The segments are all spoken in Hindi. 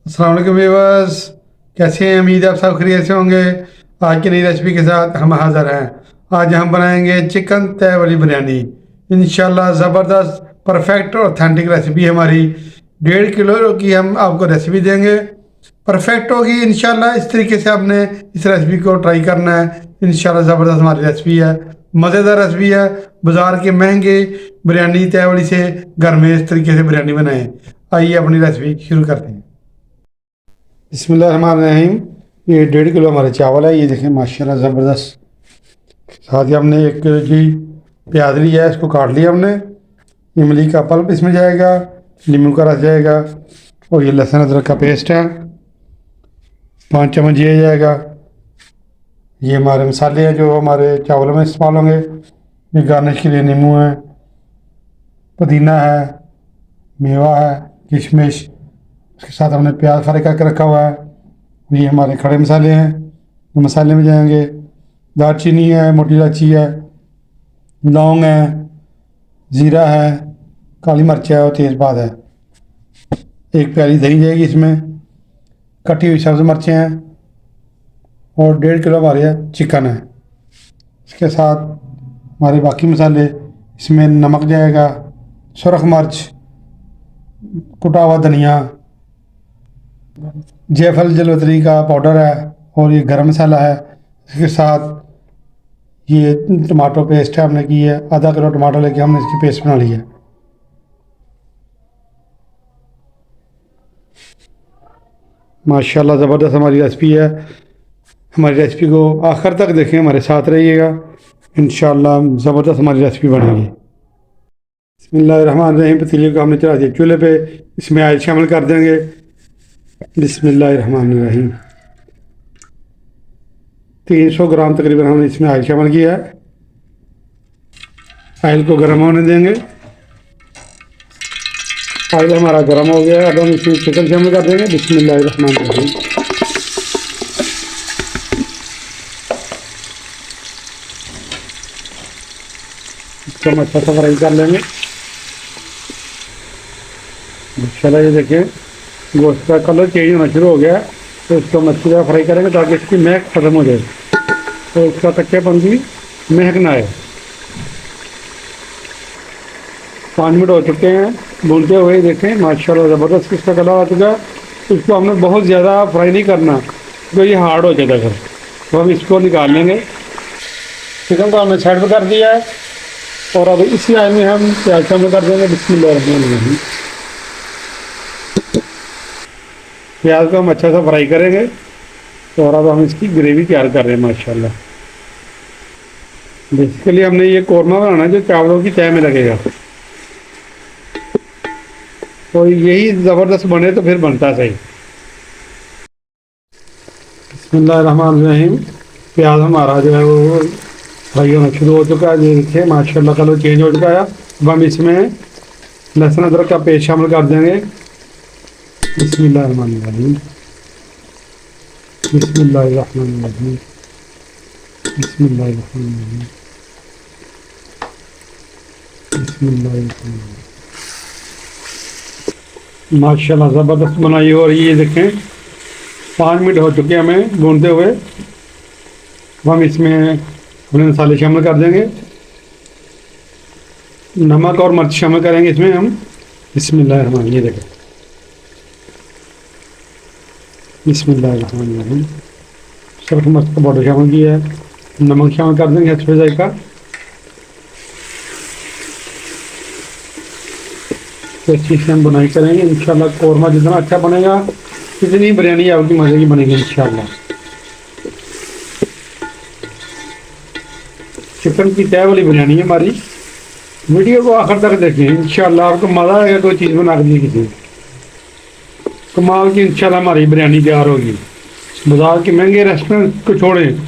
अस्सलाम वालेकुम व्यूअर्स, कैसे हैं? उम्मीद है आप सब खैरियत से होंगे। आज की नई रेसिपी के साथ हम हाज़िर हैं। आज हम बनाएंगे चिकन तय वाली बिरयानी। इंशाल्लाह ज़बरदस्त परफेक्ट और ऑथेंटिक रेसिपी है हमारी। 1.5 किलो की हम आपको रेसिपी देंगे। परफेक्ट होगी इंशाल्लाह। इस तरीके से आपने इस रेसिपी को ट्राई करना है। इंशाल्लाह ज़बरदस्त हमारी रेसिपी है, मज़ेदार रेसिपी है। बाज़ार के महंगे बिरयानी तय वाली से घर में इस तरीके से बिरयानी बनाएं। आइए अपनी रेसिपी शुरू करते हैं। बिस्मिल्लाहिर्रहमानिर्रहीम। ये 1.5 किलो हमारे चावल है। ये देखें माशाल्लाह ज़बरदस्त। साथ ही हमने 1 किलो की प्याज लिया है, इसको काट लिया हमने। इमली का पल्प इसमें जाएगा, नींबू का रस जाएगा और ये लहसुन अदरक का पेस्ट है 5 चम्मच ये जाएगा। ये हमारे मसाले हैं जो हमारे चावलों में इस्तेमाल होंगे। ये गार्निश के लिए नींबू है, पुदीना है, मेवा है, किशमिश। उसके साथ हमने प्याज फ्राई करके रखा हुआ है। ये हमारे खड़े मसाले हैं जो मसाले में जाएंगे। दालचीनी है, मोटी इलायची है, लौंग है, ज़ीरा है, काली मिर्च है और तेज़पात है। एक प्याली दही जाएगी इसमें, कटी हुई सब्ज़ मिर्चें हैं और 1.5 किलो हमारे यहाँ चिकन है। इसके साथ हमारे बाकी मसाले, इसमें नमक जाएगा, सुरख मिर्च, कुटा हुआ धनिया, जायफल जलवतरी का पाउडर है और ये गरम मसाला है। इसके साथ ये टमाटो पेस्ट है हमने की है। आधा किलो टमाटर लेके हमने इसकी पेस्ट बना ली है। माशाल्लाह ज़बरदस्त हमारी रेसिपी है। हमारी रेसिपी को आखिर तक देखें, हमारे साथ रहिएगा। इंशाल्लाह ज़बरदस्त हमारी रेसिपी बनेगी। बिस्मिल्लाहिर्रहमानिर्रहीम। पतीले को हमने चढ़ा दिया चूल्हे पे। इसमें ऑयल शामिल कर देंगे। बिस्मिल्लाहिर्रहमानिर्रहीम। 300 ग्राम तकरीबन हमने इसमें ऑयल शामिल किया है। ऑयल को गर्म होने देंगे। ऑयल हमारा गर्म हो गया है। अब हम इसमें चिकन शामिल कर देंगे। बिस्मिल्लाहिर्रहमानिर्रहीम। इसको हम अच्छा सा फ्राई कर लेंगे। माशाल्लाह ये देखिए गोश्त का कलर चेंज होना शुरू हो गया है। तो इसको हम अच्छी तरह फ्राई करेंगे ताकि इसकी महक ख़त्म हो जाए, तो इसका कच्चेपन भी महक ना आए। 5 मिनट हो चुके हैं भूनते हुए। देखें माशाल्लाह ज़बरदस्त इसका कलर आ चुका है। इसको हमने बहुत ज़्यादा फ्राई नहीं करना तो ये हार्ड हो जाता है। तो हम इसको निकाल लेंगे। चिकन को हमने साइड पर कर दिया है और अब इसी आयल में हम प्याज शामिल कर देंगे। बिस्मिल्लाहिर्रहमानिर्रहीम। प्याज को हम अच्छा सा फ्राई करेंगे और अब हम इसकी ग्रेवी तैयार कर रहे हैं। माशाल्लाह बेसिकली हमने ये कौरमा बनाना है जो चावलों की तय में लगेगा। तो यही ज़बरदस्त बने तो फिर बनता सही। बिस्मिल्लाहिर्रहमानिर्रहीम। प्याज हमारा जो है वो फ्राई होना शुरू हो चुका है। ये देखिए माशाल्लाह कलर चेंज हो चुका है। अब हम इसमें लहसुन अदरक का पेस्ट शामिल कर देंगे। बिस्मिल्लाहिर्रहमानिर्रहीम। बिस्मिल्लाहिर्रहमानिर्रहीम। बिस्मिल्लाहिर्रहमानिर्रहीम। बिस्मिल्लाहिर्रहमानिर्रहीम। माशाल्लाह ज़बरदस्त बनाई। और ये देखें 5 मिनट हो चुके हैं हमें भूनते हुए। हम इसमें अपने मसाले शामिल कर देंगे। नमक और मिर्च शामिल करेंगे इसमें हम। बिस्मिल्लाहिर्रहमानिर्रहीम। ये देखें बिस्मिल्लाहिर्रहमानिर्रहीम। सुरख मिर्च का पाउडर शामिल किया है। नमक शामिल कर देंगे अच्छे जायका। तो अच्छी से हम बुनाई करेंगे। इंशाल्लाह कौरमा जितना अच्छा बनेगा इतनी बिरयानी आपकी मज़े की बनेगी इंशाल्लाह। चिकन की तय वाली बिरयानी है हमारी। वीडियो को आखिर तक देखें, इंशाल्लाह आपको मज़ा आएगा। कोई चीज़ बना दी किसी कमाल की इंशाल्लाह हमारी बिरयानी तैयार होगी। बाजार के महंगे रेस्टोरेंट को छोड़ें,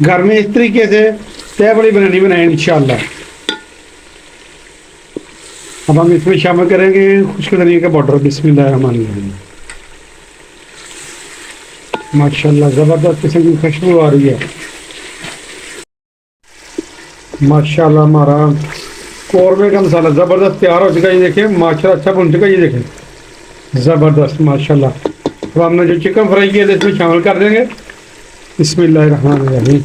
घर में इस तरीके से तय वाली बिरयानी बनाएं इंशाल्लाह। अब हम इसमें शामिल करेंगे खुश्क धनिया का पाउडर। बिस्मिल्लाहिर्रहमानिर्रहीम। माशाल्लाह ज़बरदस्त किस्म की खुशबू आ रही है। माशाल्लाह हमारा कौरमे का मसाला ज़बरदस्त तैयार हो चुका है। ये देखें माशाल्लाह अच्छा बन चुका है। ये देखें ज़बरदस्त माशाल्लाह। तो हमने जो चिकन फ्राई किया था इसमें शामिल कर देंगे। बिस्मिल्लाहिर्रहमानिर्रहीम।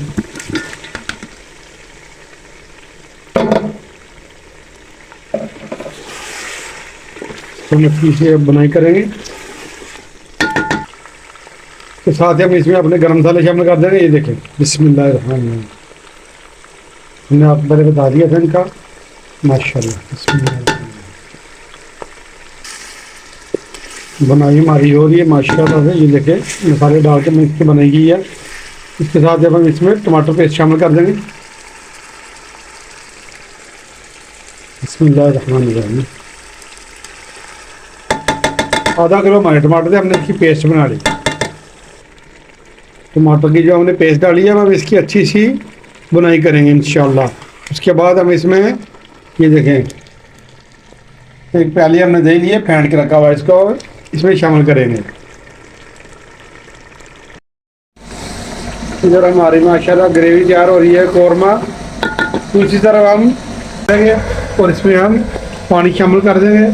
तो मछली से अब बनाई करेंगे। तो साथ ही हम इसमें अपने गरम मसाले शामिल कर देंगे। ये देखें, बिस्मिल्लाहिर्रहमानिर्रहीम। हमने आपको पहले बता दिया था इनका। माशाल्लाह, बिस्मिल्लाहिर्रहमानिर्रहीम। बनाई हमारी हो रही है माशाल्लाह से। ये देखें, मसाले डाल के मिक्स के बनाई गई है। इसके साथ जब हम इसमें टमाटर पेस्ट शामिल कर देंगे। बिस्मिल्लाहिर्रहमानिर्रहीम। आधा किलो हमारे टमाटर थे, हमने इसकी पेस्ट बना ली। टमाटर की जो हमने पेस्ट डाली है, हम इसकी अच्छी सी बुनाई करेंगे इंशाल्लाह। उसके बाद हम इसमें ये देखें, एक प्याली हमने दही ली है, फेंट के रखा हुआ है, इसको इसमें शामिल करेंगे। इधर हमारी माशाल्लाह ग्रेवी तैयार हो रही है, कौरमा। दूसरी तरफ हम करेंगे और इसमें हम पानी शामिल कर देंगे,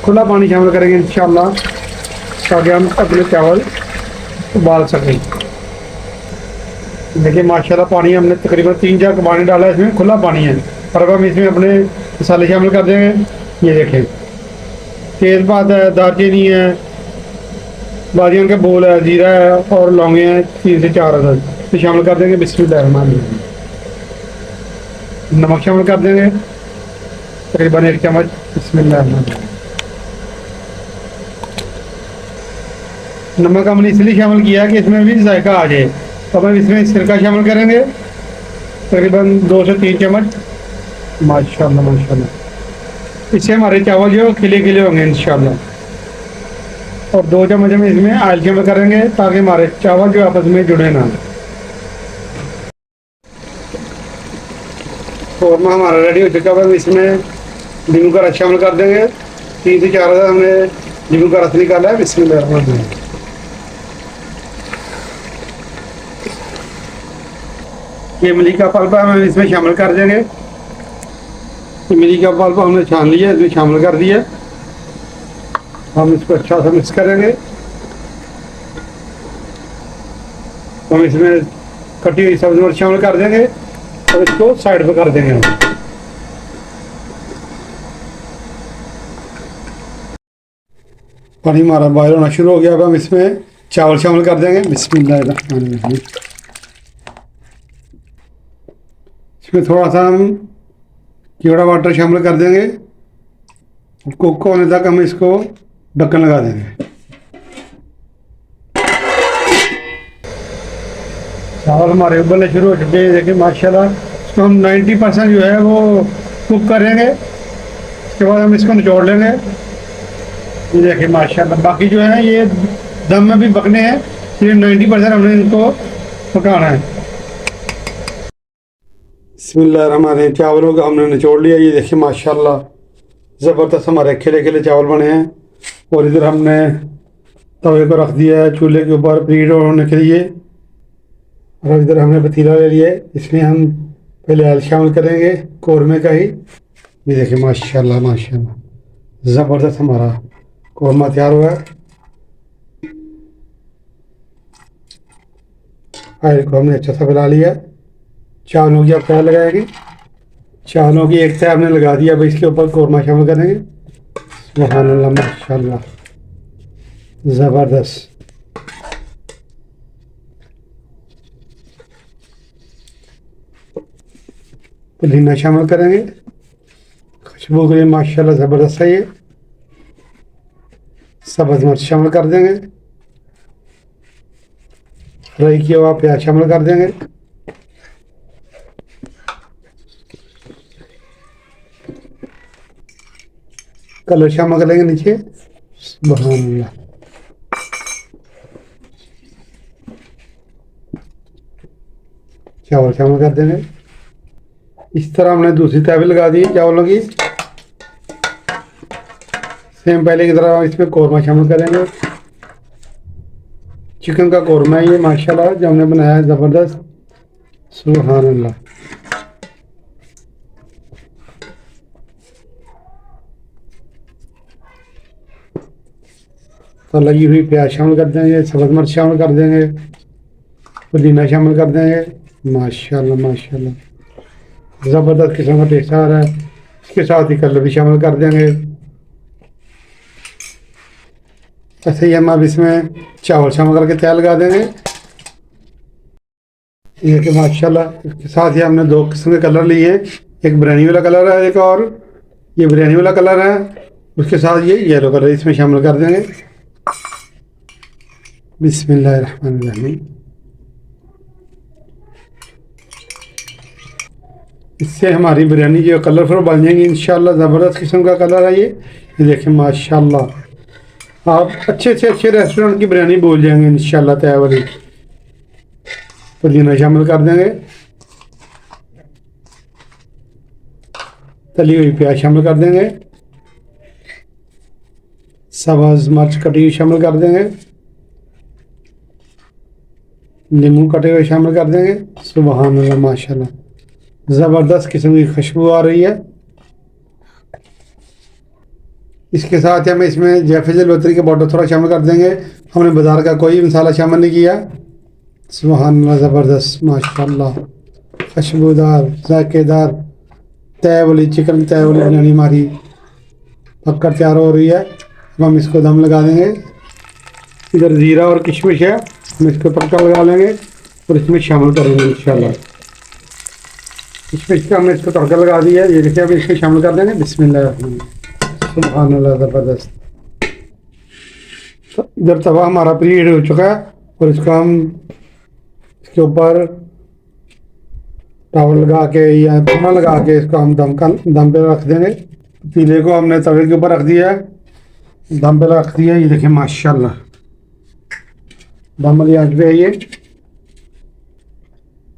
खुला पानी शामिल करेंगे इंशाल्लाह, ताकि हम अपने चावल उबाल सकें। देखिए माशाल्लाह पानी हमने तकरीबन 3 जग पानी डाला है, इसमें खुला पानी है। और अब हम इसमें अपने मसाले शामिल कर देंगे। ये देखें, तेज़पात है, दालचीनी है, बादियों के बोल है, जीरा है और लौंगे हैं 3 से 4 अदद, तो शामिल कर देंगे। बिस्मिल्लाहिर्रहमानिर्रहीम। नमक शामिल कर देंगे तकरीबन 1 चम्मच। बिस्मिल्लाहिर्रहमानिर्रहीम। नमक हमने इसलिए शामिल किया कि इसमें भी जायका आ जाए। तो हम इसमें सिरका शामिल करेंगे तकरीबन 2 से 3 चम्मच। माशाल्लाह माशाल्लाह। इससे हमारे चावल जो खिले खिले होंगे इंशाल्लाह। और 2 चम्मच हम इसमें ऑयल शामिल करेंगे, ताकि हमारे चावल जो आपस में जुड़े ना। कौरमा हमारा रेडी हो चुका है। इसमें नींबू का रस शामिल कर देंगे। 3 से 4 हज़ार हमने नींबू का रस निकाला है। बिस्मिल्लाहिर्रहमानिर्रहीम। इमली का पल्प हम इसमें शामिल कर देंगे। इमली का पल्प हमने छान लिया, इसमें शामिल कर दिया। हम इसको अच्छा सा मिक्स करेंगे। हम इसमें कटी हुई सब्जी मिर्च शामिल कर देंगे और इसको साइड पे कर देंगे हम। पानी हमारा बॉयल होना शुरू हो गया। अब हम इसमें चावल शामिल कर देंगे। बिस्मिल्लाहिर्रहमानिर्रहीम। इसमें थोड़ा सा हम कीड़ा वाटर शामिल कर देंगे। कुक होने तक हम इसको ढक्कन लगा देंगे। चावल हमारे उबलने शुरू हो चुके हैं। देखिए माशाल्लाह, इसको हम 90% जो है वो कुक करेंगे। उसके बाद हम इसको निचोड़ लेंगे। ये देखिए माशाल्लाह, बाकी जो है ये दम में भी पकने हैं, सिर्फ 90% हमने इनको पकाना है। बिस्मिल्लाहिर्रहमानिर्रहीम। चावलों का हमने निचोड़ लिया। ये देखिए माशाल्लाह, ज़बरदस्त हमारे खिले खिले चावल बने हैं। और इधर हमने तवे को रख दिया है चूल्हे के ऊपर प्रीहीट होने के लिए। और इधर हमने पतीला ले लिया है, इसमें हम पहले ऑयल शामिल करेंगे कौरमे का ही। ये देखिए माशाल्लाह माशाल्लाह, ज़बरदस्त हमारा कौरमा तैयार हुआ है। ऑयल को हमने अच्छा सा फैला लिया। चावलों की आप तय लगाएंगे। चावलों की एक तय हमने लगा दिया। अब इसके ऊपर कौरमा शामिल करेंगे। सुभानअल्लाह माशाल्लाह, ज़बरदस्त। पुदीना शामिल करेंगे, खुशबू के लिए माशाल्लाह ज़बरदस्त है ये। सब्ज़ मिर्च शामिल कर देंगे। फ्राई किया हुआ प्याज शामिल कर देंगे। कलर शामिल करेंगे नीचे। सुभानअल्लाह, चावल शामिल कर देंगे। इस तरह हमने दूसरी तय भी लगा दी चावलों की। सेम पहले की तरह इसमें कौरमा शामिल करेंगे। चिकन का कौरमा है ये माशाल्लाह, जो हमने बनाया है ज़बरदस्त। सुभानअल्लाह। तो लगी हुई प्याज शामिल कर देंगे, सब्ज़ मिर्च शामिल कर देंगे, पुदीना शामिल कर देंगे। माशाल्लाह माशाल्लाह ज़बरदस्त किस्म का टेस्ट आ रहा है। इसके साथ ही कलर भी शामिल कर देंगे। ऐसे ही हम अब इसमें चावल शामिल करके तैयार लगा देंगे। ये कि माशाल्लाह इसके साथ ही हमने दो किस्म के कलर लिए हैं, एक बिरयानी वाला कलर है, एक और ये बिरयानी वाला कलर है। उसके साथ ये येलो कलर इसमें शामिल कर देंगे। बिस्मिल्लाहिर्रहमानिर्रहीम। इससे हमारी बिरयानी जो कलरफुल बन जाएंगी इंशाल्लाह। ज़बरदस्त किस्म का कलर है ये देखें माशाल्लाह। आप अच्छे से अच्छे रेस्टोरेंट की बिरयानी बोल जाएंगे इंशाल्लाह। तय वाली पुदीना शामिल कर देंगे, तली हुई प्याज शामिल कर देंगे, सब्ज़ मिर्च कटी हुई शामिल कर देंगे, नींबू कटे हुए शामिल कर देंगे। सुबहान अल्लाह माशाल्लाह ज़बरदस्त किस्म की खुशबू आ रही है। इसके साथ हम इसमें जैफे लोतरी के पाउडर थोड़ा शामिल कर देंगे। हमने बाज़ार का कोई मसाला शामिल नहीं किया। सुबहान अल्लाह ज़बरदस्त माशाल्लाह खुशबूदार जायकेदार तय वाली चिकन तय वाली बिरयानी हमारी पककर तैयार हो रही है। अब हम इसको दम लगा देंगे। इधर ज़ीरा और किशमिश है, हम इसको तड़का लगा लेंगे और इसमें शामिल करेंगे इंशाल्लाह। किशमिश का हमने इसको तड़का लगा दिया है। ये देखिए अब इसमें शामिल कर देंगे। बिस्मिल्लाह सुभान अल्लाह ज़बरदस्त। तो इधर तवा हमारा प्रीहीट हो चुका है और इसको हम इसके ऊपर टावल लगा के या धुआं लगा के इसको हम दम पे रख देंगे। पतीले को हमने तवे के ऊपर रख दिया है, दम पे रख दिया। ये देखिए माशाल्लाह दम वाली आंच पे है ये।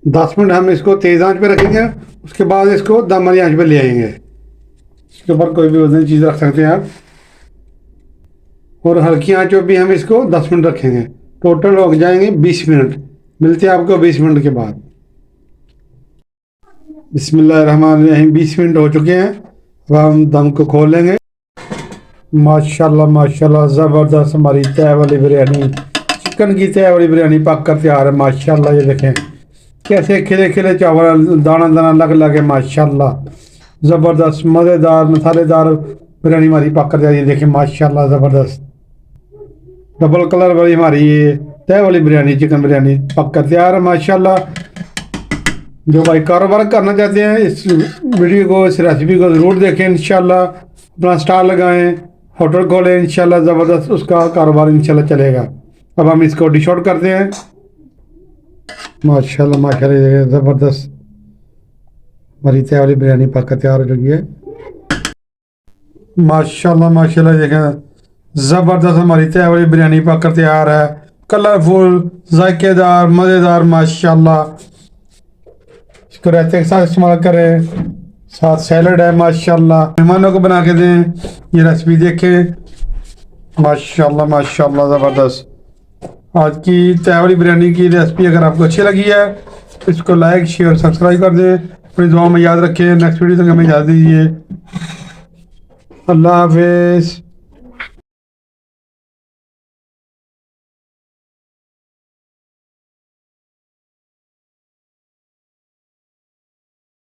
10 मिनट हम इसको तेज़ आंच पे रखेंगे, उसके बाद इसको दम वाली आंच पे ले आएंगे। इसके ऊपर कोई भी वजन चीज़ रख सकते हैं आप, और हल्की आंच पे भी हम इसको 10 मिनट रखेंगे। टोटल हो जाएंगे 20 मिनट। मिलते हैं आपको 20 मिनट के बाद। बिस्मिल्लाहिर्रहमानिर्रहीम। 20 मिनट हो चुके हैं। अब हम दम को खोल लेंगे। माशाल्लाह माशाल्लाह ज़बरदस्त हमारी तय वाली बिरयानी, चिकन की तय वाली बिरयानी पक कर तैयार है माशाल्लाह। ये देखें कैसे खिले खिले चावल दाना दाना लग लगे माशाल्लाह। ज़बरदस्त मज़ेदार मसालेदार बिरयानी हमारी पक कर तैयार। ये देखें माशाल्लाह ज़बरदस्त डबल कलर वाली हमारी ये तय वाली बिरयानी चिकन बिरयानी पक कर तैयार है माशाल्लाह। जो भाई कारोबार करना चाहते हैं इस वीडियो को, इस रेसिपी को ज़रूर देखें इंशाल्लाह। अपना स्टॉल लगाएं, होटल खोलें इंशाल्लाह। ज़बरदस्त उसका कारोबार इंशाल्लाह चलेगा। अब हम इसको डिश आउट करते हैं। माशाल्लाह माशाल्लाह ज़बरदस्त हमारी तय वाली बिरयानी पक कर तैयार हो चुकी है। माशाल्लाह माशाल्लाह देखें ज़बरदस्त हमारी तय वाली बिरयानी पक कर तैयार है। कलरफुल जायकेदार मज़ेदार माशाल्लाह। इसको रायते के साथ इस्तेमाल करें, साथ सैलड है माशाल्लाह। मेहमानों को बना के दें। ये रेसिपी देखें माशाल्लाह माशाल्लाह ज़बरदस्त। आज की तय वाली बिरयानी की रेसिपी अगर आपको अच्छी लगी है तो इसको लाइक शेयर सब्सक्राइब कर दें। अपनी दुआओं में याद रखें। नेक्स्ट वीडियो तक हमें इजाज़त दीजिए। अल्लाह हाफिज़।